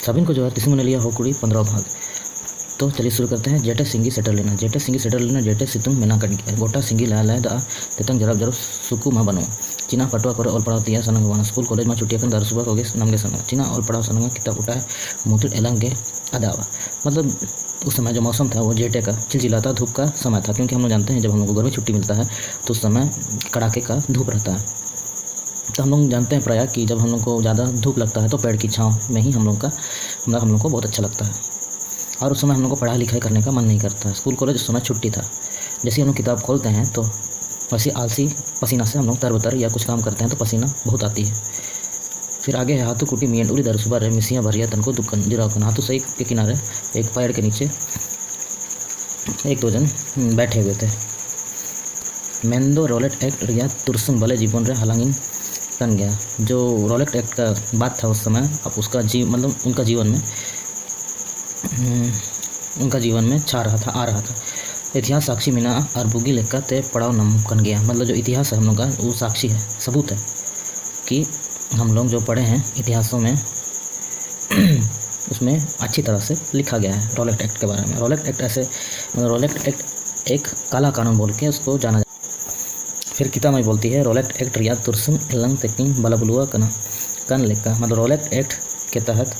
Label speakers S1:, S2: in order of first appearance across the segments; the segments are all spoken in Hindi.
S1: साबिन को जो है तिसु ने लिया हो कुड़ी 15 भाग। तो चलिए शुरू करते हैं। जेटे सिंगी सेटर लेना, जेटे सिंगी सेटर लेना, जेटे सितुंग मेना कट गया गोटा सिंगी लाया लाया दा तेतंग जरब जरब सुकु मा बनो चीना पटवा करे ऑल पढ़ाव तिया सनंग वाना स्कूल कॉलेज में छुट्टियां दर सुबह होगे नमगे सनंग चीना ऑल पढ़ाव सनंग किताब उठा है मुतिर एलंग के अदावा। मतलब उस समय जो मौसम था वो जेटे का चिलचिलाता धूप का समय था, क्योंकि हम लोग जानते हैं जब हम लोग को गर्मी छुट्टी मिलता है तो उस समय कड़ाके का धूप रहता है। तो हम लोग जानते हैं प्रायः कि जब हम लोग को ज़्यादा धूप लगता है तो पेड़ की छाँव में ही हम लोग को बहुत अच्छा लगता है, और उस समय हम लोग को पढ़ाई लिखाई करने का मन नहीं करता। स्कूल कॉलेज उस समय छुट्टी था। जैसे हम लोग किताब खोलते हैं तो वैसे आलसी पसीना से हम लोग तरबतर या कुछ काम करते हैं तो पसीना बहुत आती है। फिर आगे है हाथू कुटी मियन उड़ी दर सुबह रहे मिसियाँ भरिया तन को दुकान जिराकन हाथू सही के किनारे एक पेड़ के नीचे एक दो जन बैठे हुए थे। मेंदो रोलेट एक्ट रिया तुरसुम भले जीवन रे हालांगिन तन गया। जो रोलेट एक्ट का बात था उस समय, अब उसका मतलब उनका जीवन में छा रहा था, आ रहा था। इतिहास साक्षी मिना और बुगी लेकर ते पड़ाव नम कन गया। मतलब जो इतिहास है हम लोग का वो साक्षी है, सबूत है कि हम लोग जो पढ़े हैं इतिहासों में उसमें अच्छी तरह से लिखा गया है रोलेट एक्ट के बारे में। रोलेट एक्ट एक काला कानून बोल के उसको जाना जाता है। फिर किताब में बोलती है रोलेट एक्ट रिया तुरसुम एलंग तेकिंग बलाबुलुआ कन लेका। मतलब रोलेट एक्ट के तहत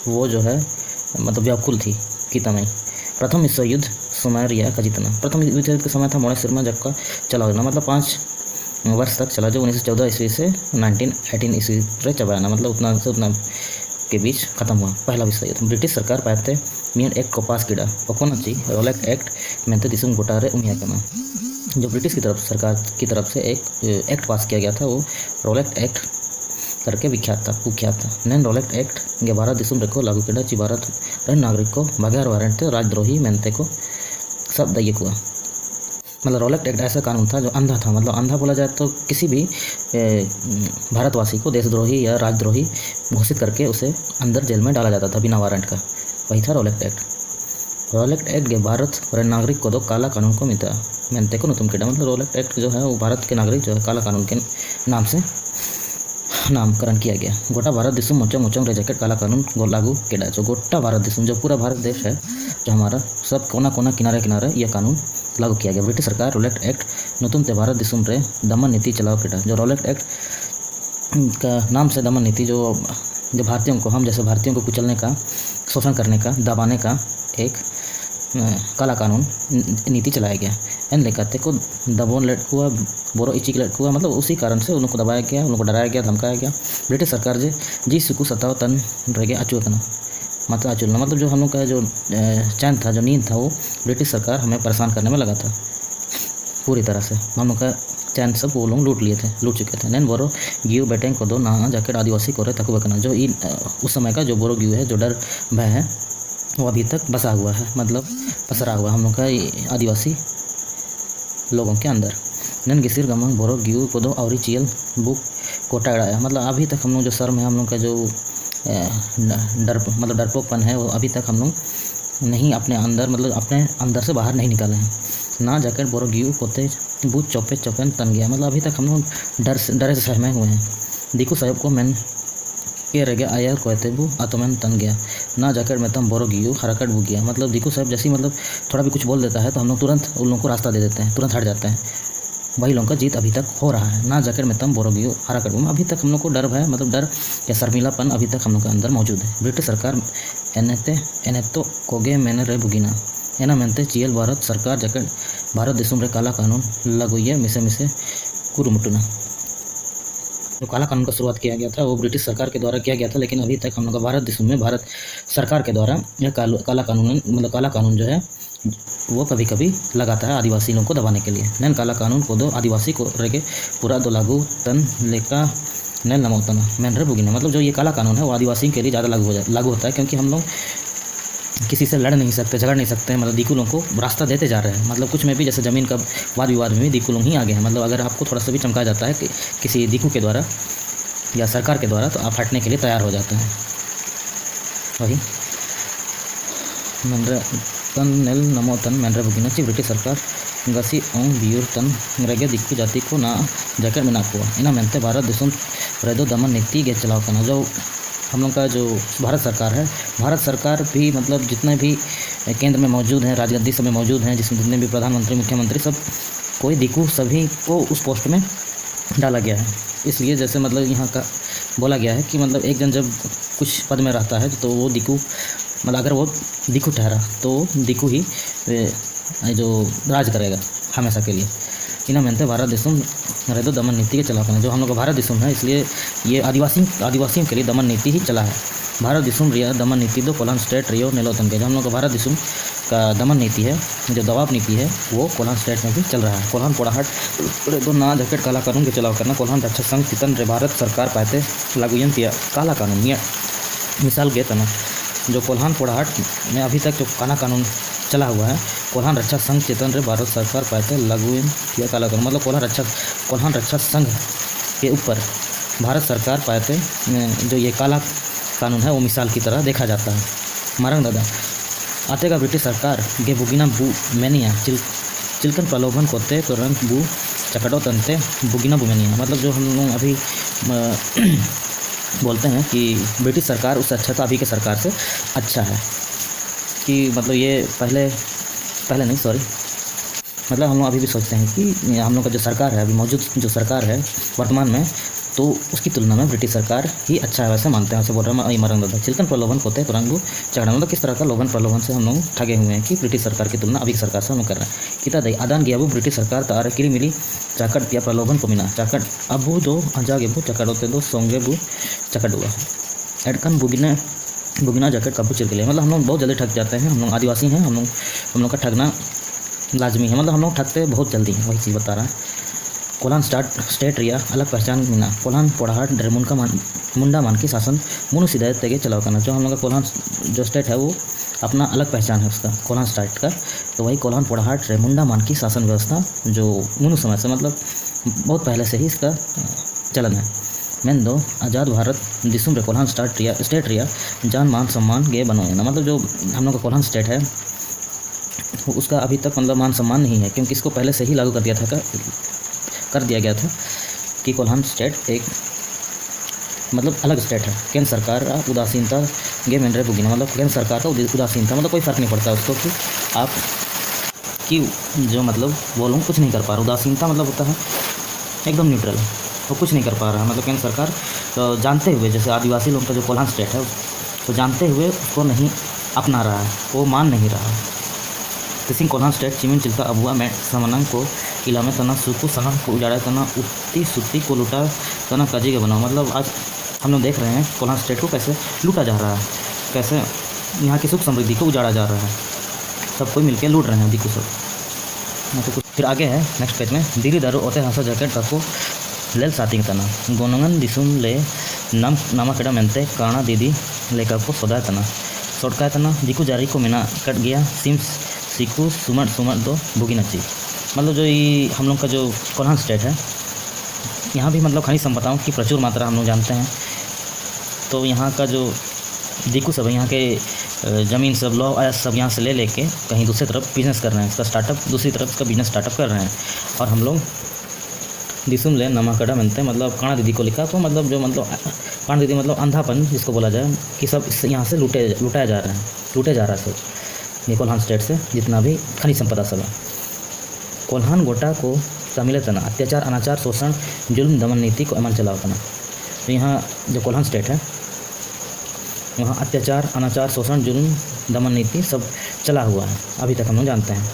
S1: वो जो है मतलब व्याकुल थी कितामई। प्रथम विश्व युद्ध समय रिया का जितना प्रथम विश्व युद्ध का समय था मोड़े सिरमा जब का चला होना, मतलब 5 वर्ष तक चला, जो 1914 ईस्वी से 1918 ईस्वी तक चलाना, मतलब उतना से उतना के बीच खत्म हुआ पहला विश्व युद्ध। ब्रिटिश सरकार पाते मियन एक्ट को पास किया ओकोनची रोलेट एक्ट मेंते दिसुम गोटारे उमिया कना। जो ब्रिटिश की तरफ सरकार की तरफ से एक एक्ट पास किया गया था वो रोलेट एक्ट करके कुख्यात था। नैन रोलेट एक्ट के भारत दिसुम रेको लागू किया ची भारत रन नागरिक को बगैर वारंट राजद्रोही मेनते को सब दैय हुआ। मतलब रोलेट एक्ट ऐसा कानून था जो अंधा था। मतलब अंधा बोला जाए तो किसी भी भारतवासी को देशद्रोही या राजद्रोही घोषित करके उसे अंदर जेल में डाला जाता था बिना वारंट का। वही था रोलेट एक्ट। रोलेट एक्ट के भारत रन नागरिक को दो काला कानून को मिलता मेनते को तुम किया। मतलब रोलेट एक्ट जो है वो भारत के नागरिक जो है काला कानून के नाम से नामकरण किया गया। गोटा भारत दिसुम मोचम रे जैकेट काला कानून लागू किया। जो गोटा भारत दिसुम जो पूरा भारत देश है जो हमारा सब कोना कोना किनारे किनारे यह कानून लागू किया गया। ब्रिटिश सरकार रोलेट एक्ट नतुम ते भारत दिसुम रे दमन नीति चलाओ किया। जो रोलेट एक्ट का नाम से दमन नीति जो भारतीयों को, हम जैसे भारतीयों को कुचलने का, शोषण करने का, दबाने का एक काला कानून नीति चलाया गया। एन लेकाते को दबोन लटकुआ बोरो इचिक लटकुआ, मतलब उसी कारण से उन लोग को दबाया गया, उन लोग को डराया गया, धमकाया गया। ब्रिटिश सरकार जी सुकु सताव तन रह गया अचूकना, मतलब अचूलना, मतलब जो हम लोग का जो चैन था, जो नींद था, वो ब्रिटिश सरकार हमें परेशान करने में लगा था पूरी तरह से। हम लोग का चैन सब वो लोग लूट चुके थे। नैन बोरो गियो बेटेंग को दो ना जाकेट आदिवासी को तक बकना। जो उस समय का जो बोरो गियो है, जो डर भय है, वो अभी तक बसा हुआ है, मतलब पसरा हुआ हम लोग का आदिवासी लोगों के अंदर। नन गिसिर गमंग बोरो गियो को दो और चियल बुक कोटा अड़ाया। मतलब अभी तक हम लोग जो शर्म है, हम लोग का जो डरपोकपन है, वो अभी तक हम लोग नहीं अपने अंदर से बाहर नहीं निकाले हैं। ना जैकेट बोरो गियो कोते बूथ चौपे तन गया। मतलब अभी तक हम लोग डरे से सहमे हुए हैं। दिकू साहब को मैन के रह गया आयर कहते बू आतमन तन गया। ना जैकेट में तम बोरो गियो हरकट बू गया। मतलब दिकू साहब जैसी मतलब थोड़ा भी कुछ बोल देता है तो हम लोग तुरंत उन लोगों को रास्ता दे देते हैं, तुरंत हट जाते हैं। वही लोगों का जीत अभी तक हो रहा है। ना जैकेट में तम बोरो गियो हरकट बू, अभी तक हम लोग को डर है, मतलब डर या शर्मिलापन अभी तक हम लोग के अंदर मौजूद है। ब्रिटिश सरकार एनेतो कोगे मैंने रे बुगिना एना मेनते चियल भारत सरकार जैकेट भारत दिसुम रे काला कानून लगुइए मिसे कुरुमुटुना। जो काला कानून का शुरुआत किया गया था वो ब्रिटिश सरकार के द्वारा किया गया था, लेकिन अभी तक हम लोग का भारत देश में भारत सरकार के द्वारा यह काला कानून जो है वो कभी कभी लगाता है आदिवासी लोगों को दबाने के लिए। नैन काला कानून को दो आदिवासी को रह पूरा दो लागू तन लेका नैन नमोतना मैन रे बुगिना। मतलब जो ये काला कानून है वो आदिवासी के लिए ज़्यादा लागू होता है, क्योंकि हम लोग किसी से लड़ नहीं सकते, झगड़ नहीं सकते हैं। मतलब दीकू लोगों को रास्ता देते जा रहे हैं। मतलब कुछ में भी जैसे ज़मीन का वाद विवाद में भी दीकू लोग ही आगे हैं। मतलब अगर आपको थोड़ा सा भी चमकाया जाता है कि किसी दीकू के द्वारा या सरकार के द्वारा, तो आप हटने के लिए तैयार हो जाते हैं। वही मनरे तन नेल नमो तन मनरे बुगिना ची ब्रिटिश सरकार गसी ओं बियूर तन रेगे दिक्कू जाति को ना जैकेट में नाकुआ इना मेनते भारत दिसुम रेदो दमन नीति गे चलाव करना। जो हम लोग का जो भारत सरकार है, भारत सरकार भी मतलब जितने भी केंद्र में मौजूद हैं, राजगद्दी सब में मौजूद हैं, जिसमें जितने भी प्रधानमंत्री मुख्यमंत्री सब कोई दिक्कू सभी को उस पोस्ट में डाला गया है। इसलिए जैसे मतलब यहाँ का बोला गया है कि मतलब एक जन जब कुछ पद में रहता है तो वो दिक्कू मतलब अगर वो दिक्कू ठहरा तो दिक्कू ही जो राज करेगा हमेशा के लिए। इन्हें मानते भारत देशम रेदो दमन नीति के चलाव करना। जो हम लोग का भारत देशम है इसलिए ये आदिवासियों के लिए दमन नीति ही चला है। भारत देशम रिया दमन नीति दो कोल्हान स्टेट रियो नेलोतन के। जो हम लोग का भारत देशम का दमन नीति है, जो दबाव नीति है, वो कोल्हान स्टेट में भी चल रहा है। कोल्हान पोड़ाहाट रेदो ना जैकेट काला कानून के चलाव करना। कोल्हान रक्षा संघ चितन रे भारत सरकार पाते लागू पिया काला कानून ये मिसाल गे तना। जो कोल्हान पोड़ाहाट में अभी तक जो काला कानून चला हुआ है, कोल्हान रक्षा संघ चेतन रे भारत सरकार पाते लागू किया काला कानून। मतलब कोल्हान रक्षा संघ के ऊपर भारत सरकार पाते जो ये काला कानून है वो मिसाल की तरह देखा जाता है। मारंग दादा आते का ब्रिटिश सरकार गे बुगिना बू मैनिया चिल्कन प्रलोभन कोते तो रंग बू चकटो तनते बुगिना बू मैनिया। मतलब जो हम लोग अभी बोलते हैं कि ब्रिटिश सरकार उससे अच्छा था, अभी के सरकार से अच्छा है कि मतलब ये पहले नहीं सॉरी मतलब हम लोग अभी भी सोचते हैं कि हम लोग का जो सरकार है, अभी मौजूद जो सरकार है वर्तमान में, तो उसकी तुलना में ब्रिटिश सरकार ही अच्छा है वैसे मानते हैं। वैसे बोल रहा है मरंग दादा चिल्कन प्रलोभन होते हैं तुरंग चढ़ा। मतलब किस तरह का लोभन प्रलोभन से हम लोग ठगे हुए हैं कि ब्रिटिश सरकार की तुलना अभी की सरकार से हम लोग कर रहे हैं। किता दई आदान गया वो ब्रिटिश सरकार तार किरी मिली चाकट या प्रलोभन को मिला चाकट अबू दो अजागे बू चकट होते दो सोंगे बू चकट हुआ एडकन बुगिना जैकेट कबू चिर के लिए। मतलब हम लोग बहुत जल्दी ठग जाते हैं। हम लोग आदिवासी हैं, हम लोग का ठगना लाजमी है। मतलब हम लोग ठगते बहुत जल्दी हैं, वही चीज़ बता रहा है। कोल्हान स्टेट रिया अलग पहचान मिला। कोल्हान पोड़ाहाट मुंडा मान की शासन मुनु सिदायत तेगे चलाव करना। जो हम लोग का कोल्हान जो स्टेट है वो अपना अलग पहचान है उसका कोल्हान स्टेट का। तो वही कोल्हान पोड़ाहाट मुंडा मान की शासन व्यवस्था जो मुनु समय से मतलब बहुत पहले से ही इसका चलन है। मैन दो आज़ाद भारत दिसुम रे कोल्हान स्टेट रिया जान मान सम्मान गे बनो ना। मतलब जो हम लोग का कोल्हान स्टेट है उसका अभी तक मतलब मान सम्मान नहीं है, क्योंकि इसको पहले से ही लागू कर दिया गया था कि कोल्हान स्टेट एक मतलब अलग स्टेट है। केंद्र सरकार उदासीनता गे मेन रे बुगिना। मतलब केंद्र सरकार का उदासीनता मतलब कोई फ़र्क नहीं पड़ता उसको कि आप कि जो मतलब वो लोग कुछ नहीं कर पा रहे। उदासीनता मतलब होता है एकदम न्यूट्रल, वो कुछ नहीं कर पा रहा है। मतलब केंद्र सरकार तो जानते हुए जैसे आदिवासी लोगों का जो कोल्हान स्टेट है तो जानते हुए उसको नहीं अपना रहा है, वो मान नहीं रहा है। किसी कोल्हान स्टेट चिमिन चिल्ता अबुआ में समनंग को इला में तना सुकु सनम को उजाड़ा तना उत्ती सुत्ती को लूटा तना काजी का बनाओ। मतलब आज हम लोग देख रहे हैं कोल्हान स्टेट को कैसे लूटा जा रहा है, कैसे यहाँ की सुख समृद्धि को उजाड़ा जा रहा है। सब कोई मिलकर लूट रहे हैं दिक्कू सब। फिर आगे है नेक्स्ट पेज में दिरी दारू ओते हंसा जैकेट काको लेल साथी तना गोनंगन दिसुम ले नामा केड़ा मेंते काना दीदी लेकर को सोदा तना सोटका तना दिकू जारी को मिना कट गया सिम्स सीखू सुमट दो बुगी नची। मतलब जो ये हम लोग का जो कोल्हान स्टेट है यहाँ भी मतलब खनिज संपदाओं की प्रचुर मात्रा हम लोग जानते हैं। तो यहाँ का जो दिक्कू सब यहाँ के ज़मीन सब लॉ आया सब यहाँ से ले लेके कहीं दूसरी तरफ बिजनेस कर रहे हैं, इसका स्टार्टअप दूसरी तरफ इसका बिजनेस स्टार्टअप कर रहे हैं। और हम लोग दिसुम ले नमाकड़ा मिलते हैं मतलब काना दीदी को लिखा। तो मतलब जो मतलब काना दीदी मतलब अंधापन जिसको बोला जाए कि सब यहाँ से लुटाया जा रहा है सब ये कोल्हान स्टेट से जितना भी खनिज संपदा सब है। कोल्हान गोटा को शामिल तना अत्याचार अनाचार शोषण जुल्म दमन नीति को अमल चलाव तना। तो यहाँ जो कोल्हान स्टेट है वहाँ अत्याचार अनाचार शोषण जुल्म दमन नीति सब चला हुआ है, अभी तक हम लोग जानते हैं।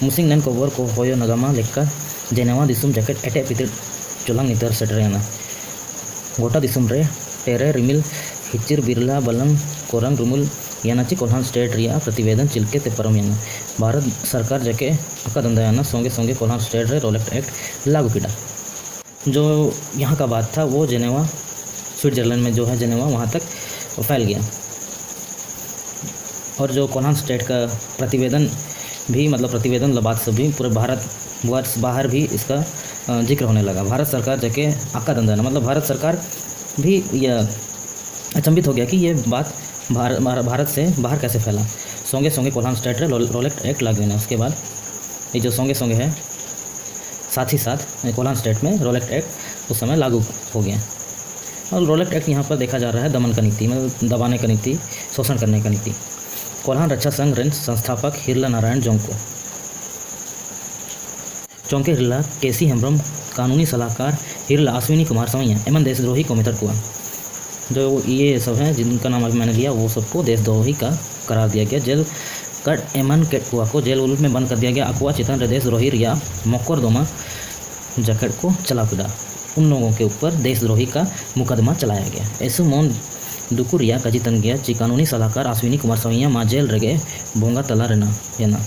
S1: मुसिंग नैन कोबर को होयो नगमा लेकर जेनेवा दिसुम जैकेट एटे पितिर चुलंग नितर सेटरेना गोटा दिसुम रे टेरे रिमिल हिचिर बिरला बलम कोरंग रुमुल यानाची कोल्हान स्टेट रिया प्रतिवेदन चिल्के ते परम याना भारत सरकार जके अका दंदयाना सोंगे सोंगे कोल्हान स्टेट रे रोलेक्ट एक्ट लागू किया। जो यहाँ का बात था वो जेनेवा स्विट्जरलैंड में जो है जेनेवा वहाँ तक फैल गया। और जो कोल्हान स्टेट का प्रतिवेदन भी मतलब प्रतिवेदन बात से भी पूरे भारत वर्ष बाहर भी इसका जिक्र होने लगा। भारत सरकार जके अक्का दंदना मतलब भारत सरकार भी यह अचंभित हो गया कि ये बात भारत से बाहर कैसे फैला। सोंगे सोंगे कोल्हान स्टेट रे रोलेक्ट एक्ट लागू है। उसके बाद ये जो सोंगे सोंगे है साथ ही साथ कोल्हान स्टेट में रोलेक्ट एक्ट उस समय लागू हो गया। और रोलेक्ट एक्ट यहाँ पर देखा जा रहा है दमन का नीति, मतलब दबाने का नीति, शोषण करने का नीति। कोल्हान रक्षा संघ रेन संस्थापक हिरला नारायण जोंको, चौंके हिरला, केसी हेम्ब्रम, कानूनी सलाहकार हिरला अश्विनी कुमार सवैया एवं देशद्रोही कोमितर कुआ। जो ये सब हैं जिनका नाम अभी मैंने लिया वो सबको देशद्रोही का करार दिया गया। जेल कट एमन केटकुआ को जेल उल में बंद कर दिया गया। अकुआ चितन देशद्रोही रिया मोकरदमा जैकेट को चला पिटा, उन लोगों के ऊपर देशद्रोही का मुकदमा चलाया गया। ऐसे मोन दुकुरिया का जीतन गया ची कानूनी सलाहकार अश्विनी कुमार सवैया माँ जेल रगे बोंगा तला रहना है ना,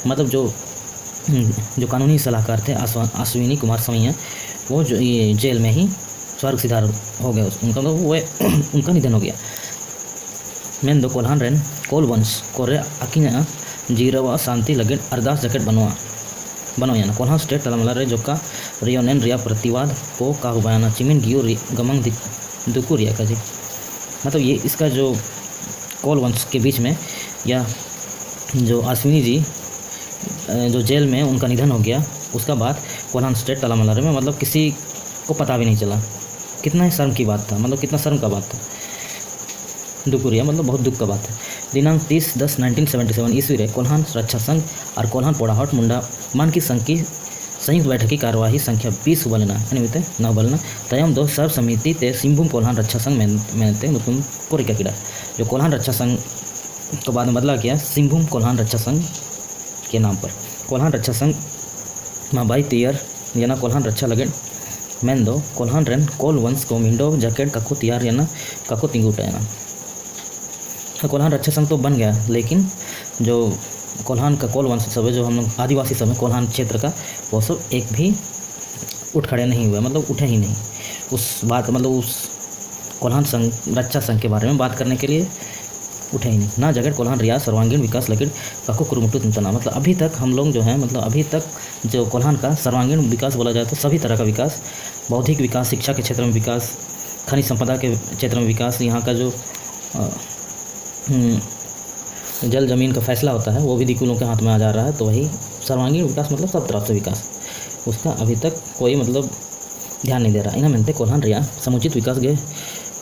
S1: मतलब जो कानूनी सलाहकार थे अश्विनी कुमार सवैया, वो जो ये जेल में ही स्वर्ग सिधार हो गए, उनका तो वो उनका निधन हो गया। मेन दो कोल्हान रेन कोल वंश कोरे अकिना जीरवा शांति लगे अरदास जैकेट बनो याना कोल्हान स्टेट तलमला रे जोका रियोनेन रिया प्रतिवाद को काहू बयाना चिमिन गियो गमंग दुकुरिया का जी, मतलब ये इसका जो कोल वंश के बीच में या जो अश्विनी जी जो जेल में उनका निधन हो गया, उसका बाद कोल्हान स्टेट तलामलारे में मतलब किसी को पता भी नहीं चला। कितना ही शर्म की बात था, मतलब कितना शर्म का बात था। दुकुरिया मतलब बहुत दुख का बात है। दिनांक 30/10/1977 ईस्वी रे कोल्हान रक्षा संघ और कोल्हान पोड़ाहट मुंडा मानकी संघ की संयुक्त बैठक की कार्यवाही संख्या 20 बलना एनिमिते न बलना तयम दो सर्व समिति ते सिंहभूम कोल्हान रक्षा संघ मेनते नुतुम कोरिका किड़ा। जो कोल्हान रक्षा संघ को बाद में बदला गया सिंहभूम कोल्हान रक्षा संघ के नाम पर। कोल्हान रक्षा संघ माबाई तियर याना कोल्हान रक्षा लगेन मेन दो कोल्हान रेन कोल वंश को मिंडो जैकेट काको तियार याना काको तिंगुटा कोल्हान रक्षा संघ तो बन गया, लेकिन जो कोल्हान का कोल वंश सब है, जो हम लोग आदिवासी सब है कोल्हान क्षेत्र का, वो सब एक भी उठ खड़े नहीं हुए, मतलब उठे ही नहीं उस बात, मतलब उस कोल्हान संघ रक्षा संघ के बारे में बात करने के लिए उठे ही नहीं ना। जगत कोल्हान रिया सर्वांगीण विकास लगिड़ काको कुरुमुटु चिंतना, मतलब अभी तक हम लोग जो हैं, मतलब अभी तक जो कोल्हान का सर्वांगीण विकास बोला जाए तो सभी तरह का विकास, बौद्धिक विकास, शिक्षा के क्षेत्र में विकास, खनिज संपदा के क्षेत्र में विकास, यहाँ का जो जल जमीन का फैसला होता है वो भी दिकुलों के हाथ में आ जा रहा है। तो वही सर्वांगीण विकास मतलब सब तरफ से विकास, उसका अभी तक कोई मतलब ध्यान नहीं दे रहा। इन्हें मिलते कोल्हान रिया समुचित विकास गए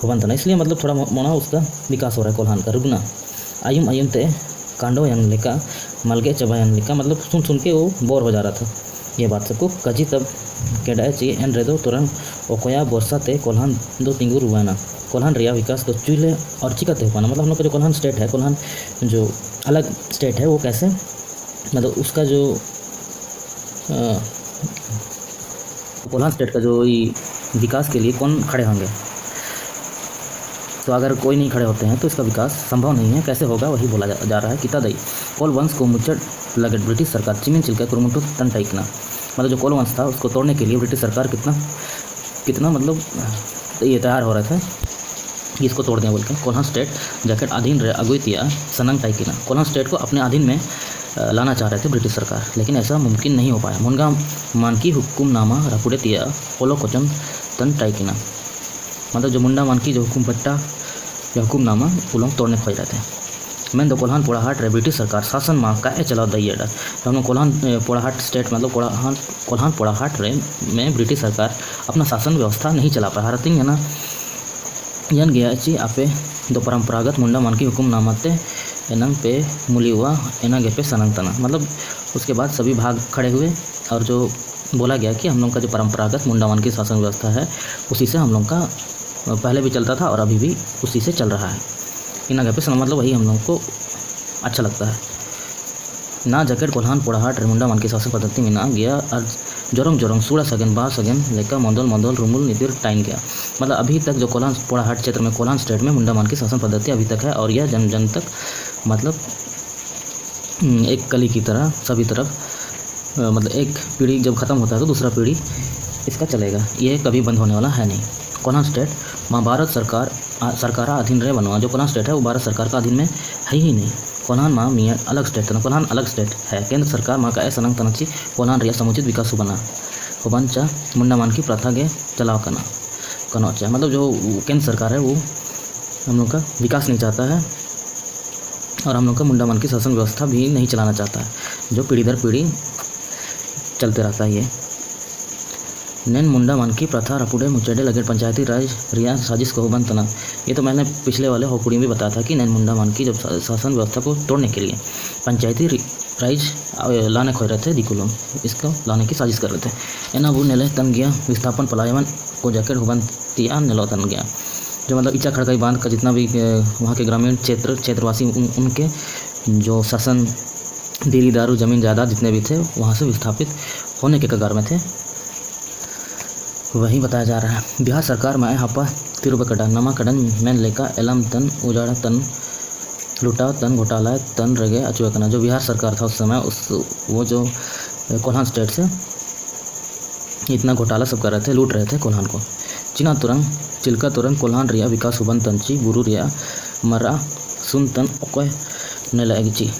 S1: होबंतना, इसलिए मतलब थोड़ा मोना उसका विकास हो रहा है कोल्हान का। रुगना आयुम आयुम ते कांडो यन लेका मलगे चबायन लेका, मतलब सुन सुन के वो बोर हो जा रहा था ये बात सबको। कजी तब केडाए ची एन रेदो तुरंत ओकोया बोरसा ते कोल्हान दो तिंगू रुआना कोल्हान रिया विकास तो चूल्हे और चिकते हो पाना, मतलब हम लोग का जो कोल्हान स्टेट है, कोल्हान जो अलग स्टेट है वो कैसे, मतलब उसका जो कोल्हान स्टेट का जो विकास के लिए कौन खड़े होंगे, तो अगर कोई नहीं खड़े होते हैं तो इसका विकास संभव नहीं है। कैसे होगा वही बोला जा रहा है। किता दई कोल वंश को मुचट लगे ब्रिटिश सरकार चिमिन चिल्का कुरुमुटु तन टाइकना, मतलब जो कोल वंश था उसको तोड़ने के लिए ब्रिटिश सरकार कितना मतलब ये तैयार हो रहा था इसको तोड़ दें बोल के। कोल्हान स्टेट जैकेट अधीन रहे अगुतिया सनंग टाइकिना, कोल्हान स्टेट को अपने अधीन में लाना चाह रहे थे ब्रिटिश सरकार, लेकिन ऐसा मुमकिन नहीं हो पाया। मुनगा मानकी हुक्मनामा रपुड़े तिया पोलो कोचन तन टाइकिना, मतलब जो मुंडा मानकी जो हुक्मपट्टा या हुक्मनामा वो लोग तोड़ने खोज रहे थे। मैं दो कोल्हान पोड़ाहाट रे ब्रिटिश सरकार शासन माँ का चलाओ दैयेडा, तो हम लोग कोल्हान पोड़ाहाट स्टेट मतलब कोल्हान पोड़ाहाट रे में ब्रिटिश सरकार अपना शासन व्यवस्था नहीं चला पा रहा थी, है ना। यन गया ची आपे दो परंपरागत मुंडा मानकी हुक्मनामा ते एनंग पे मुली हुआ एनंग पे सनंग तना, मतलब उसके बाद सभी भाग खड़े हुए और जो बोला गया कि हम लोग का जो परंपरागत मुंडा मानकी शासन व्यवस्था है उसी से हम लोग का पहले भी चलता था और अभी भी उसी से चल रहा है। इना पे सनंग मतलब वही हम लोग को अच्छा लगता है ना। जैकेट कोल्हान पोड़ाहाट रेमुंडा मानकी शासन पद्धति में ना गया और जोरंग जोरंग सूड़ा सगन बा सगन लेकर मंदोल मंदोल रुमुल नितिर टाइन गया, मतलब अभी तक जो कोल्हान पोड़ाहाट क्षेत्र में कोल्हान स्टेट में मुंडा मानकी शासन पद्धति अभी तक है और यह जन जन तक मतलब एक कली की तरह सभी तरफ, मतलब एक पीढ़ी जब ख़त्म होता है तो दूसरा पीढ़ी इसका चलेगा, ये कभी बंद होने वाला है नहीं। कोल्हान स्टेट माँ भारत सरकार अधीन रहे बनवा, जो कोल्हान स्टेट है वो भारत सरकार का अधीन में है ही नहीं। कोल्हान माँ मियाँ अलग स्टेट तना, कोल्हान अलग स्टेट है। केंद्र सरकार माँ का ऐसा नंग तनची कोल्हान रिया समुचित विकास बना होबंचा मुंडा मान की प्रथा के चलाव करना अच्छा, मतलब जो केंद्र सरकार है वो हम लोग का विकास नहीं चाहता है और हम लोग का मुंडा मान की शासन व्यवस्था भी नहीं चलाना चाहता है, जो पीढ़ी दर पीढ़ी चलते रहता है। ये नैन मुंडा मन की प्रथा रपुड़े मुचेडे लगे पंचायती राज रिया साजिश को बन तना। ये तो मैंने पिछले वाले होकुड़ी में बताया था कि नैन मुंडा मन की जब शासन व्यवस्था को तोड़ने के लिए पंचायती राज लाने खोज रहे थे दिकू लोग, इसको लाने की साजिश कर रहे थे। एना वो नेले तन गया विस्थापन पलायन को जैकेट हुबन तिया नेलो तन गया, जो मतलब इचा खड़काई बांध का जितना भी वहाँ के ग्रामीण क्षेत्रवासी उनके जो शासन डेरी दारू जमीन जायदाद जितने भी थे वहाँ से विस्थापित होने के कगार में थे, वही बताया जा रहा है। बिहार सरकार में हापा तिरुपकड़ा नमा कडन मैन लेका एलम तन उजाड़ा तन लुटा तन घोटाला तन रगे अचुकना। जो बिहार सरकार था उस समय वो जो कोल्हान स्टेट से इतना घोटाला सब कर रहे थे, लूट रहे थे कोल्हान को। चिना तुरंग चिल्का तुरंग कोल्हान रिया विकास हुबन तंची बुरु रिया मरा सुन तन ओके नेलाएगी।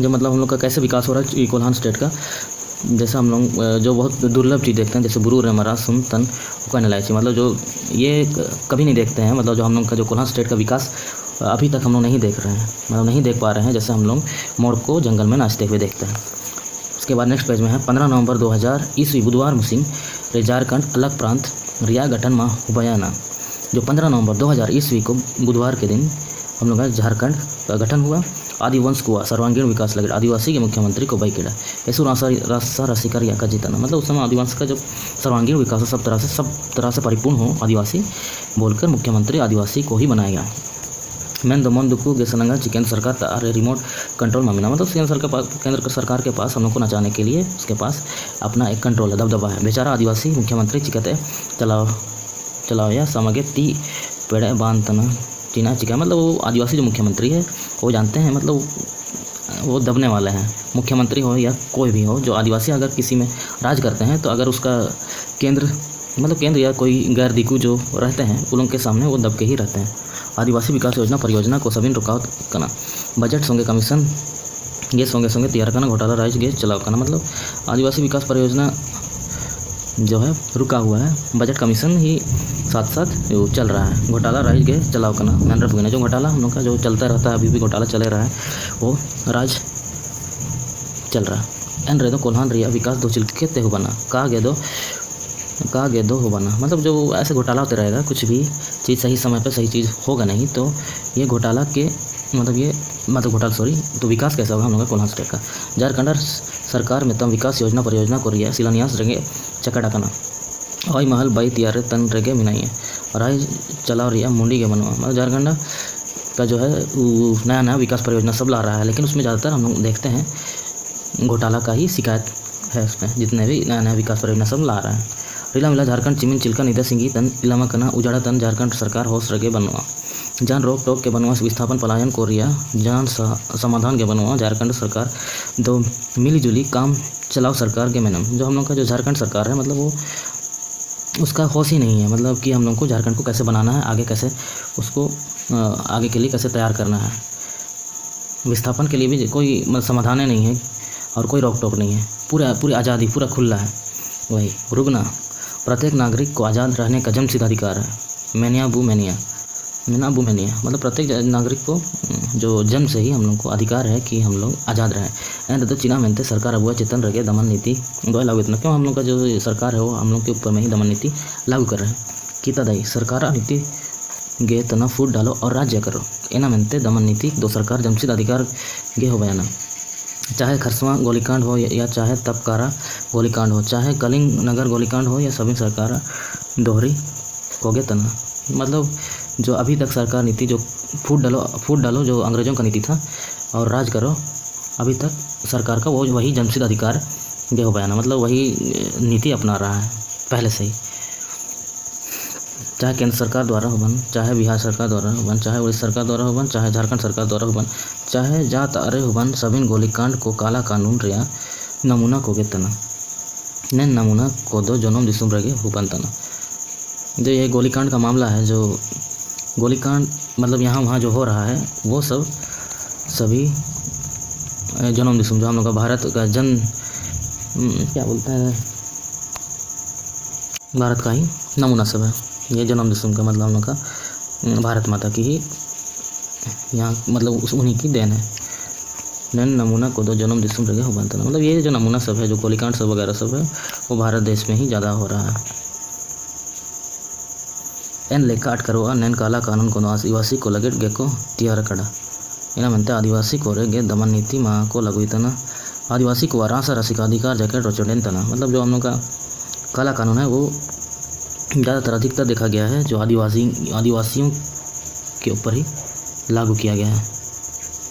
S1: जो मतलब हम लोग का कैसे विकास हो रहा है कोल्हान स्टेट का, जैसे हम लोग जो बहुत दुर्लभ चीज़ देखते हैं जैसे बुरू रे मरा सुन तन उका नलायची, मतलब जो ये कभी नहीं देखते हैं। मतलब जो हम लोग का जो कोल्हान स्टेट का विकास अभी तक हम लोग नहीं देख रहे हैं, मतलब नहीं देख पा रहे हैं, जैसे हम लोग मोर को जंगल में नाचते हुए देखते हैं। उसके बाद नेक्स्ट पेज में है 15 नवंबर 2000 ईस्वी बुधवार मुसिंग रे झारखंड अलग प्रांत रिया गठन माह हुबयाना। जो 15 नवंबर 2000 ईस्वी को बुधवार के दिन हम लोग का झारखंड का गठन हुआ। आदिवंश को सर्वांगीण विकास लगे आदिवासी के मुख्यमंत्री को बैकेड़ा ऐसु रासा रसिकर या का जीतना। मतलब उस समय आदिवासी का जब सर्वांगीण विकास सब तरह से परिपूर्ण हो आदिवासी बोलकर मुख्यमंत्री आदिवासी को ही बनाएगा। मैन दमन दुकू गेसनंगा केंद्र सरकार तारे रिमोट कंट्रोल मामला, मतलब केंद्र सरकार के पास हम लोग को नचाने के लिए उसके पास अपना एक कंट्रोल है, दबदबा है। बेचारा आदिवासी मुख्यमंत्री चिकते चलाओ या समगे ती पेड़े बांध तना चीना चिका। मतलब वो आदिवासी जो मुख्यमंत्री है वो जानते हैं, मतलब वो दबने वाले हैं। मुख्यमंत्री हो या कोई भी हो, जो आदिवासी अगर किसी में राज करते हैं तो अगर उसका केंद्र या कोई गैर दिकू जो रहते हैं उन लोगों के सामने वो दब के ही रहते हैं। आदिवासी विकास योजना परियोजना को सभी रुकावट करना, बजट सोंगे कमीशन ये सोंगे तैयार करना, घोटाला राइज गे चलाओ करना। मतलब आदिवासी विकास परियोजना जो है रुका हुआ है, बजट कमीशन ही साथ साथ चल रहा है, घोटाला राइज गे चलाओ करना। मैन रफ जो घोटाला हम लोग का जो चलता रहता है, अभी भी घोटाला चले रहा है, वो राज चल रहा है। एन रे दो कोल्हान रिया विकास दो चिल्के ते हो बना का गे दो हो बना। मतलब जो ऐसे घोटाला होते रहेगा, कुछ भी चीज़ सही समय पर सही चीज़ होगा नहीं तो ये घोटाला के तो विकास कैसा होगा हम लोग का कोल्हान स्टेट का। झारखंड सरकार में तम विकास योजना परियोजना को रिया शिलान्यास रंगे चकड़ाकना हई महल बाई तियारे तन रेगे मिनाइए और आई चलाओ रिया मुंडी के बनवा। मतलब झारखंड का जो है नया विकास परियोजना सब ला रहा है, लेकिन उसमें ज़्यादातर हम लोग देखते हैं घोटाला का ही शिकायत है उसमें, जितने भी नया विकास परियोजना सब ला रहा है। रिला मिला झारखंड चिमिन चिल्का निदा सिंगी तन इलामा कना उजाड़ा तन झारखंड सरकार होश रगे बनवा। जान रोक टोक के बनवा विस्थापन पलायन को रिया जान समाधान के बनवा। झारखंड सरकार दो मिली जुली काम चलाओ सरकार के मैनम। जो हम लोग का जो झारखंड सरकार है, मतलब वो उसका होश ही नहीं है, मतलब कि हम लोग को झारखंड को कैसे बनाना है, आगे कैसे उसको आगे के लिए कैसे तैयार करना है। विस्थापन के लिए भी कोई समाधान नहीं है और कोई रोक टोक नहीं है, पूरी आज़ादी पूरा खुला है। वही रुगना प्रत्येक नागरिक को आज़ाद रहने का जन्मसिद्ध अधिकार है। मैनिया बू मैनिया मतलब प्रत्येक नागरिक को जो जन्म से ही हम लोग को अधिकार है कि हम लोग आज़ाद रहें। एंड तो चीना मेनते सरकार अबुआ चेतन रगे दमन नीति दो लागू इतना क्यों हम लोग का जो सरकार है वो हम लोग के ऊपर में ही दमन नीति लागू कर रहे हैं। कीता दई सरकार नीति गे तना फूट डालो और राज्य करो। एना मेनते दमन नीति दो सरकार जमसिद्ध अधिकार गे हो बयाना। चाहे खरसवा गोलीकांड हो या चाहे तपकारा गोलीकांड हो, चाहे कलिंग नगर गोलीकांड हो या सभी सरकार दोहरी कोगे तना। मतलब जो अभी तक सरकार नीति जो फूट डालो जो अंग्रेज़ों का नीति था और राज करो, अभी तक सरकार का वो वही जमसिद्ध अधिकार दे हो बयाना। मतलब वही नीति अपना रहा है पहले से ही, चाहे केंद्र सरकार द्वारा हो बन, चाहे बिहार सरकार द्वारा हो बन, चाहे उड़ीसा सरकार द्वारा हो बन, चाहे झारखंड सरकार द्वारा हो बन, चाहे जात अरे हो बन, सभी गोलीकांड को काला कानून रिया नमूना को गे तना ने नमूना को दो जनम दिसुम रगे हुबन तना। जो ये गोलीकांड का मामला है, जो गोलीकांड मतलब यहाँ वहाँ जो हो रहा है वो सभी जन्म दिसुम जो हम लोग का भारत का क्या बोलता है, भारत का ही नमूना सब है। ये जन्म दिसुम का मतलब हम लोग का भारत माता की ही यहाँ मतलब उन्हीं की देन है। नैन नमूना को दो जन्म दिसुम रगे हो बनता, मतलब ये जो नमूना सब है, जो गोलीकांड सब वगैरह सब है, वो भारत देश में ही ज़्यादा हो रहा है। एन लेखा अटकरवा नैन काला कानून को आदिवासी को लगे गे को तियार कड़ा इना मनते आदिवासी को गे दमन नीति माँ को लगुई तना आदिवासी को आरासा रसिका अधिकार जैकेट रोचोडेन तना, मतलब जो हम लोग का काला कानून है वो ज़्यादातर अधिकतर देखा गया है जो आदिवासियों के ऊपर ही लागू किया गया है,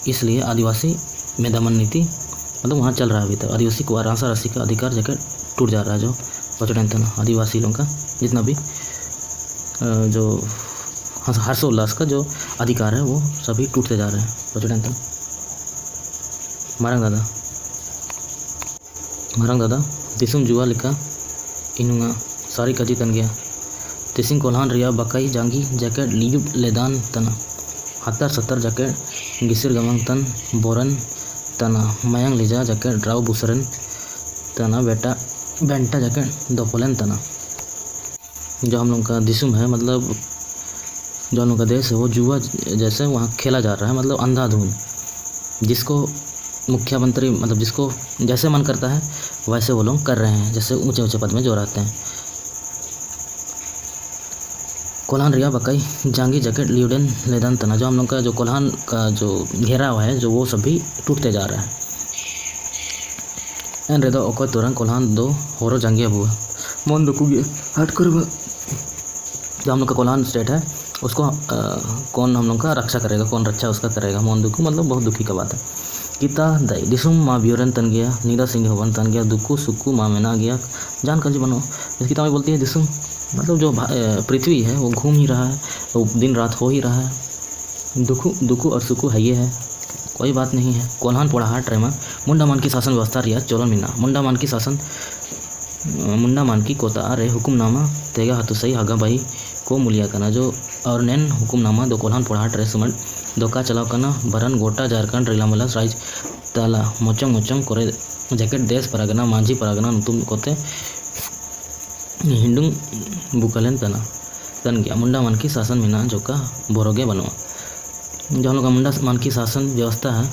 S1: इसलिए आदिवासी में दमन नीति मतलब वहाँ चल रहा है अभी तक। आदिवासी को आरासा रसी का अधिकार जैकेट टूट जा रहा है, जो रोचोडेन तना आदिवासी लोगों का जितना भी जो हर्षोल्लास का जो अधिकार है वो सभी टूटते जा रहे हैं। रोचोडेन तना मारंग दादा दिसुम जुआ लिखा इनुंगा सारी कजी तन गया तिसिंग कोल्हान रिया बकाई जांगी जैकेट लियुब लेदान तना हत्तर सत्तर जैकेट गिसिर गमंग तन बोरन तना मयंग लिजा जैकेट राव बुसरन तना बेंटा जैकेट दोपलन तना। जो हम लोग का दिसुम है, मतलब जो हम लोग का देश है, वो जुआ जैसे वहाँ खेला जा रहा है, मतलब अंधाधुन, जिसको मुख्यमंत्री मतलब जिसको जैसे मन करता है वैसे वो लोग कर रहे हैं, जैसे ऊंचे ऊंचे पद में जो रहते हैं। कोल्हान रिया बकाई जांगी जैकेट लियोडन लेदान तना, जो हम लोग का जो कोल्हान का जो घेराव है जो वो सभी टूटते जा रहा है। एन रेदो ओको तुरंग कोल्हान दो होरो जंगिया बुआ मन दुखुगे हट कर। जो हम लोग का कोल्हान स्टेट है उसको कौन हम लोग का रक्षा करेगा, कौन रक्षा उसका करेगा, मन दुखू, मतलब बहुत दुखी का बात है। किता दई दिसुम माँ ब्यूरन तन गया नीरा सिंह होवन तन गया दुक्कू सुक्कू माँ मेना गया जान कंजी बनो। इस किताब में बोलती है दिसुम मतलब जो पृथ्वी है वो घूम ही रहा है, वो दिन रात हो ही रहा है, दुक्कू और सुक्कू है, ये है, कोई बात नहीं है। कोल्हान पोड़ाहाट रेमा मुंडा मान की शासन व्यवस्था रिया चोलन मीना मुंडा मान की कोता अरे हुकुमनामा तेगा हतुसई हागा भाई को मूल्यांकन जो और नैन हुकुमनामा दो कोल्हान पोड़ाहाट रे सुमन दोका चलाव कना बरन गोटा झारखंड रिलामला राइज ताला मोचंग कोरे जैकेट देश परगना मांझी परगना नुतुम कोते हिंडुंग बुकलेन तन गया मुंडा मान की शासन मीना जो का बोरोगे बनवा। जो हम लोग का मुंडा मान की शासन व्यवस्था है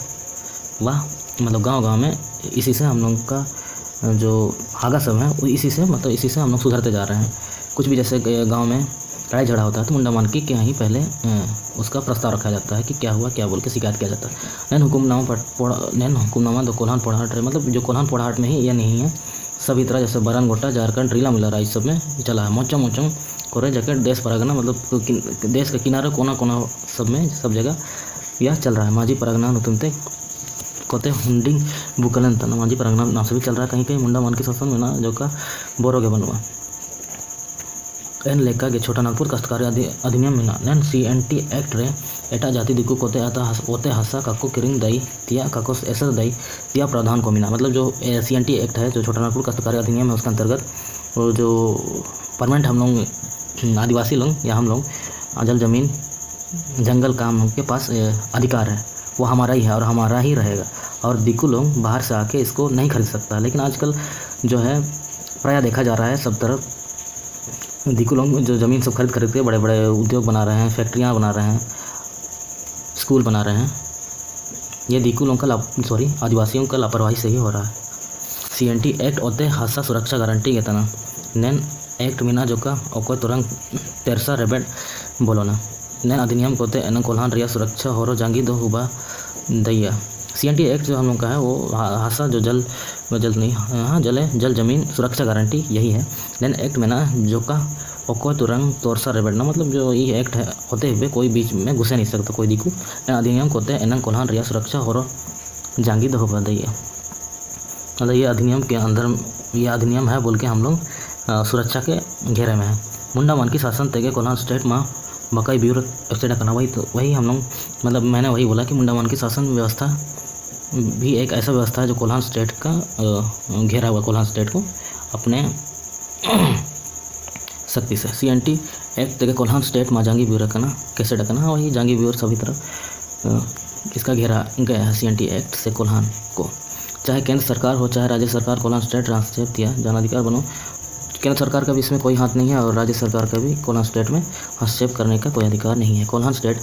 S1: वह मतलब गांव में इसी से हम लोग का जो हागा सब है इसी से हम लोग सुधरते जा रहे हैं। कुछ भी जैसे गांव में लड़ाई झगड़ा होता है तो मुंडा मान की क्या ही पहले उसका प्रस्ताव रखा जाता है कि क्या हुआ क्या बोल के शिकायत किया जाता है। नैन हुकुमनामा दो कोल्हान पोड़ाहाट है, मतलब जो कोल्हान पोड़ाहाट में ही ये नहीं है, सभी तरह जैसे बरन गोटा झारखंड रीला मिला राइज सब में चला है। मोचंग कोरे जैकेट देश परगना मतलब देश के किनारे कोना कोना सब में सब जगह यह चल रहा है। मांझी परगना नुतुमते कोते हुंडिंग बुकलन तना मांझी परगना नाम से भी चल रहा है, कहीं कहीं मुंडा मान की शासन में ना जो का बोरोगे बनवा। एन लेखा के छोटा नागपुर काश्तकारी अधिनियम में नैन CNT एक्ट रे एटा जाति दिकू कोते आता ओते हसा काको किरिंग दई तिया काको एसर दई तिया प्रावधान को मिला, मतलब जो CNT एक्ट है जो छोटा नागपुर काश्तकारी अधिनियम है उसके अंतर्गत वो जो परमानेंट हम लोग आदिवासी लोग या हम लोग जल जमीन जंगल का हम लोग के पास अधिकार है वो हमारा ही है और हमारा ही रहेगा, और दिकू लोग बाहर से आके इसको नहीं खरीद सकता। लेकिन आजकल जो है प्रायः देखा जा रहा है सब तरफ दिकू लोग जो ज़मीन सब खरीद के बड़े बड़े उद्योग बना रहे हैं, फैक्ट्रियाँ बना रहे हैं, स्कूल बना रहे हैं। ये दिकू लोगों का आदिवासियों का लापरवाही से ही हो रहा है। CNT एक्ट ओते हादसा सुरक्षा गारंटी के तना नैन एक्ट मीना जो का ओको तुरंग तेरसा रेबेट बोलो ना नैन अधिनियम कोते एन कोल्हान रिया सुरक्षा होरो जांगी दो हुबा दैया। CNT एक्ट जो हम लोग का है वो हादसा जो जल जमीन सुरक्षा गारंटी यही है। नैन एक्ट में ना जो का ओको तुरंग तोरसा रेबेटना, मतलब जो ये एक्ट है होते हुए कोई बीच में घुसे नहीं सकता कोई दिकू। अधिनियम कोते एन कोल्हान रिया सुरक्षा होरो जांगी दो हुबा दैया, मतलब ये अधिनियम के अंदर ये अधिनियम है बोल के हम लोग सुरक्षा के घेरे में है। मुंडा मान की शासन तेगे कोल्हान स्टेट में बकाई ब्यूरो स्टेट करना वही हम लोग मतलब मैंने वही बोला कि मुंडा मान की शासन व्यवस्था भी एक ऐसा व्यवस्था है जो कोल्हान स्टेट का घेरा हुआ कोल्हान स्टेट को अपने शक्ति से। CNT एक्ट तेगे कोल्हान स्टेट में जांगी ब्यूरो करना कैसे डकना वही जांगी ब्यूरो सभी तरफ इसका घेरा गया है CNT एक्ट से कोल्हान को। चाहे केंद्र सरकार हो चाहे राज्य सरकार कोल्हान स्टेट ट्रांसफर दिया जनाधिकार बनो, केंद्र सरकार का भी इसमें कोई हाथ नहीं है और राज्य सरकार का भी कोल्हान स्टेट में हस्तक्षेप करने का कोई अधिकार नहीं है। कोल्हान स्टेट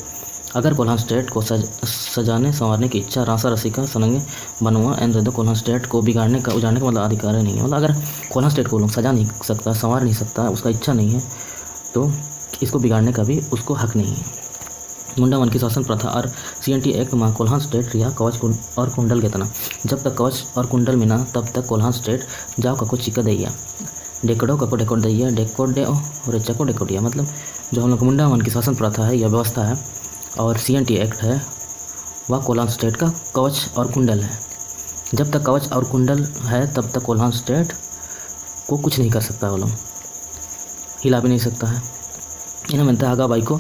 S1: अगर कोल्हान स्टेट को सजाने संवारने की इच्छा रासा रसिका सनंगे बनवा एन रेदो कोल्हान स्टेट को बिगाड़ने का उजाड़ने का मतलब अधिकार नहीं है। मतलब अगर कोल्हान स्टेट को लोग सजा नहीं सकता, संवार नहीं सकता, उसका इच्छा नहीं है, तो इसको बिगाड़ने का भी उसको हक नहीं है। मुंडा मन की शासन प्रथा और CNT एक्ट में कोल्हान स्टेट रिया कवच और कुंडल के तना जब तक कवच और कुंडल मिना तब तक कोल्हान स्टेट जाओ का को चिका दैया डेकोडो का को डेकोड दैया डेकोडे और चको डेकोडिया। मतलब जो हम लोग मुंडा मन की शासन प्रथा है या व्यवस्था है और CNT एक्ट है वह कोल्हान स्टेट का कवच और कुंडल है। जब तक कवच और कुंडल है तब तक कोल्हान स्टेट को कुछ नहीं कर सकता, वो लोग हिला भी नहीं सकता है। इन्हें मनते हागा बाई को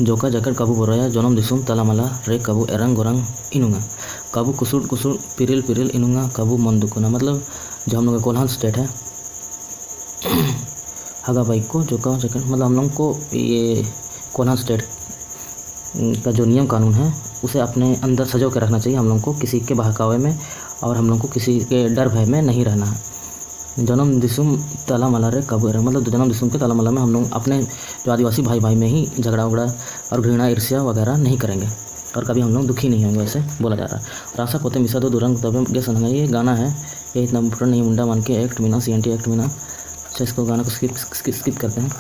S1: जोका जकड़ काबू बोराया जनम दिसुम तलामला रे काबू एरंग गोरंग इनुंगा काबू कुसुड़ कुसुड़ पिरिल पिरिल इनुंगा काबू मन दुकुना। मतलब जो हम लोग का कोल्हान स्टेट है हागा बाई को जोका जकड़, मतलब हम लोग को ये कोल्हान स्टेट का जो नियम कानून है उसे अपने अंदर सजो के रखना चाहिए। हम लोग को किसी के बहकावे में और हम लोग को किसी के डर भय में नहीं रहना है। जन्म दिसुम ताला मला रे काबू एरंग, मतलब जन्म दिसुम के तालामला में हम लोग अपने जो आदिवासी भाई भाई में ही झगड़ा उगड़ा और घृणा ईर्ष्या वगैरह नहीं करेंगे और कभी हम लोग दुखी नहीं होंगे, ऐसे बोला जा रहा है। रासा पोते मिसा दो दुरंग तब गे सनंगा, ये गाना है, ये इतना पुराना नहीं मुंडा मान के act Meena CNT act Meena. अच्छा, इसको गाना को स्किप करते हैं।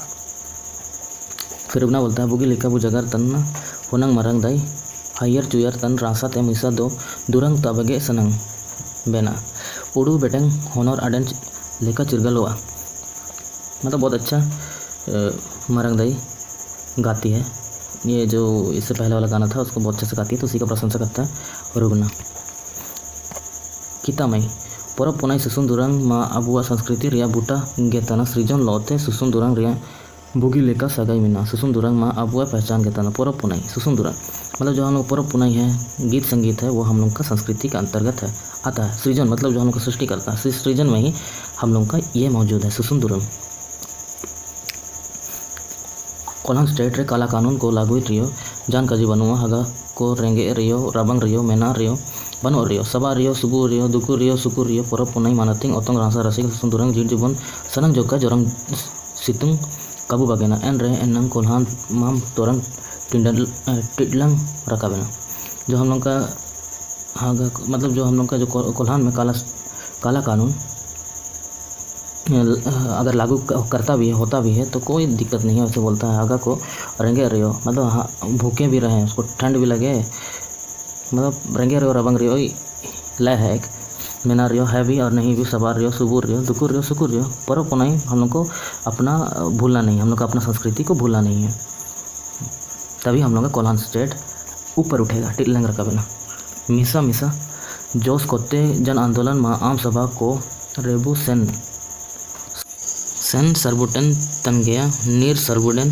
S1: फिर उगना बोलता है बुगी लिखा बु जगर तन होनंग मरंग दाई हायर चुयर तन रासा ते मिसा दो दुरंग तबगे सनंग बेना उड़ू बेटंग होनर अडेंच लेका चिरगलोआ। मतलब बहुत अच्छा मरंग दाई गाती है, ये जो इससे पहले वाला गाना था उसको बहुत अच्छे से गाती है, तो उसी का प्रशंसा करता है रुगना। कितामई परब पुनाई सुसुन दुरंग माँ अबुआ संस्कृति रिया बूटा गेतना सृजन लौते सुसुन दुरंग रिया बुगी लेका सगाई मिना सुसुन दुरंग माँ अबुआ पहचान गेतना परब पुनाई सुसुन दुरंग। मतलब जो हम लोग परब पुनाई है, गीत संगीत है, वो हम लोग का संस्कृति का अंतर्गत है आता है। सृजन मतलब जो हम लोग का सृष्टि करता है, सृजन में ही हम लोग का ये मौजूद है सुसुन दुरंग। कोल्हान स्टेट रे काला कानून को लागू रियो जान काजी बनुआ हगा को रेंगे रियो राबंग रियो मेना रियो बनो रियो सबा रियो सुबु रियो दुकु रियो सुकु रियो परब पुनाई मानतिंग ओतंग रासा रसिक सुसुन दुरंग जीव जीवन सनंग जोका जोरंग सितुंग काबू बगेना एन रे एनंग कोल्हान माम तोरंग टिडलंग रकाबेना। जो हम लोग का हागा, मतलब जो हम लोग का जो कोल्हान में काला कानून अगर लागू करता भी है, होता भी है, तो कोई दिक्कत नहीं है। उसे बोलता है आगा को रेंगे रियो, मतलब हाँ भूखे भी रहें, उसको ठंड भी लगे, मतलब रेंगे रियो रबंग रियो लय है एक मेना रियो है भी और नहीं भी सवार रियो सुबुर रियो दुकुर रियो सुकुर रियो परब पुनाई हम लोग को अपना भूलना नहीं है, हम लोग का अपना संस्कृति को भूलना नहीं है, तभी हम लोग का कोल्हान स्टेट ऊपर उठेगा। टिल्लंग रखा बिना मिसा मिसा जोश कोते जन आंदोलन में आम सभा को रेबू सेन सरबुटन तन गया नीर सरबुडन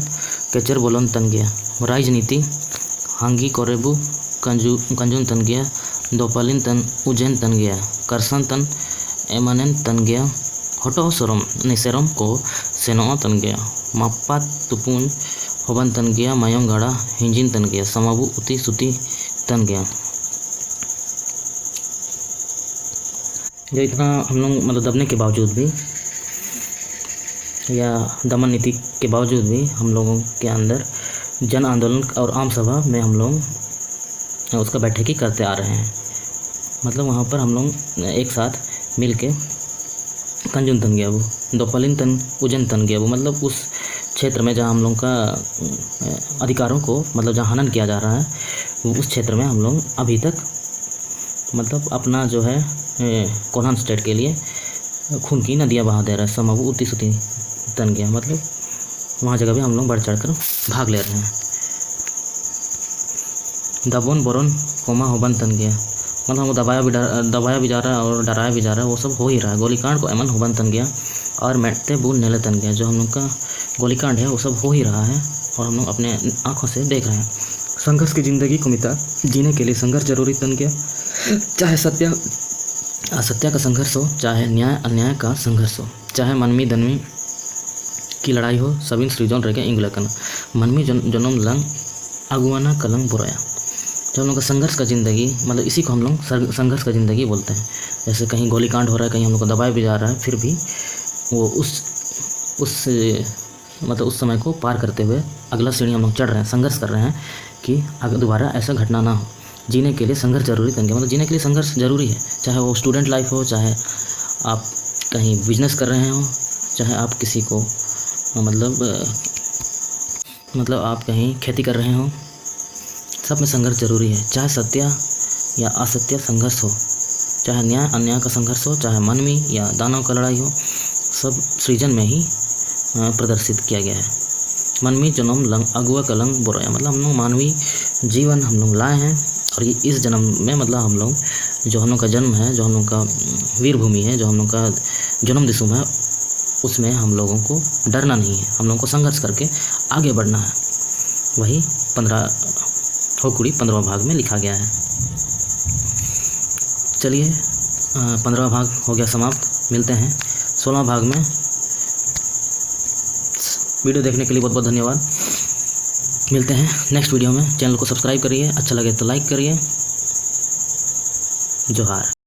S1: केचर बोलन तन गया राजनीति हांगी कोरेबू कंजुन तन गया दोपालिन तन उज्जैन तन गया करसन तन एमानन तन गया हटो सरम निसेरम को सेनो तन गया मापा तुपुन होबन तन गया मायोंग गाड़ा हिंजिन तन गया समाबू उती सुती तन गया। जो इतना हम लोग मतलब दबने के बावजूद भी या दमन नीति के बावजूद भी हम लोगों के अंदर जन आंदोलन और आम सभा में हम लोग उसका बैठकी करते आ रहे हैं। मतलब वहाँ पर हम लोग एक साथ मिल के कंजुन तन गया वो दोपलिन तन उजन तन गया वो, मतलब उस क्षेत्र में जहाँ हम लोग का अधिकारों को मतलब जहाँ हनन किया जा रहा है उस क्षेत्र में हम लोग अभी तक मतलब अपना जो है कोल्हान स्टेट के लिए खून की नदियाँ बहा दे रहा है। समाबू उती सुती तन गया, मतलब वहाँ जगह भी हम लोग बढ़ चढ़ कर भाग ले रहे हैं। दबोन बोरन कोमा होबन तन गया, मतलब हमको दबाया भी जा रहा है और डराया भी जा रहा है, वो सब हो ही रहा है। गोलीकांड को एमन होबन तन गया और मैटते बून नेले तन गया, जो हम लोग का गोलीकांड है वो सब हो ही रहा है और हम लोग अपने आँखों से देख रहे हैं। संघर्ष की ज़िंदगी को मिता जीने के लिए संघर्ष जरूरी तन गया, चाहे सत्य असत्य का संघर्ष हो, चाहे न्याय अन्याय का संघर्ष हो, चाहे मनमी दनमी की लड़ाई हो, सबिन सृजन रह गया इंग्लकन मनमी जनम लंग अगुआना कलंग बुराया। जो हम लोग का संघर्ष का ज़िंदगी, मतलब इसी को हम लोग संघर्ष का ज़िंदगी बोलते हैं। जैसे कहीं गोलीकांड हो रहा है, कहीं हम लोग को दबाया भी जा रहा है, फिर भी वो उस मतलब उस समय को पार करते हुए अगला सीढ़ी हम लोग चढ़ रहे हैं, संघर्ष कर रहे हैं कि अगर दोबारा ऐसा घटना ना हो। जीने के लिए संघर्ष जरूरी करेंगे, मतलब जीने के लिए संघर्ष जरूरी है, चाहे वो स्टूडेंट लाइफ हो, चाहे आप कहीं बिजनेस कर रहे हो, चाहे आप किसी को मतलब आप कहीं खेती कर रहे हो, सब में संघर्ष जरूरी है। चाहे सत्य या असत्य संघर्ष हो, चाहे न्याय अन्याय का संघर्ष हो, चाहे मानवी या दानव का लड़ाई हो, सब सृजन में ही प्रदर्शित किया गया है। मानवी जन्म लंग अगुआ कलंग बोराया, मतलब हम लोग मानवीय जीवन हम लोग लाए हैं, और ये इस जन्म में मतलब हम लोग जो हम लोग का जन्म है, जो हम लोग का वीर भूमि है, जो हम लोग का जन्म दिसुम है, उसमें हम लोगों को डरना नहीं है, हम लोगों को संघर्ष करके आगे बढ़ना है। वही 15वां भाग में लिखा गया है। चलिए 15वां भाग हो गया समाप्त, मिलते हैं 16वां भाग में। वीडियो देखने के लिए बहुत बहुत धन्यवाद। मिलते हैं नेक्स्ट वीडियो में। चैनल को सब्सक्राइब करिए, अच्छा लगे तो लाइक करिए। जोहार।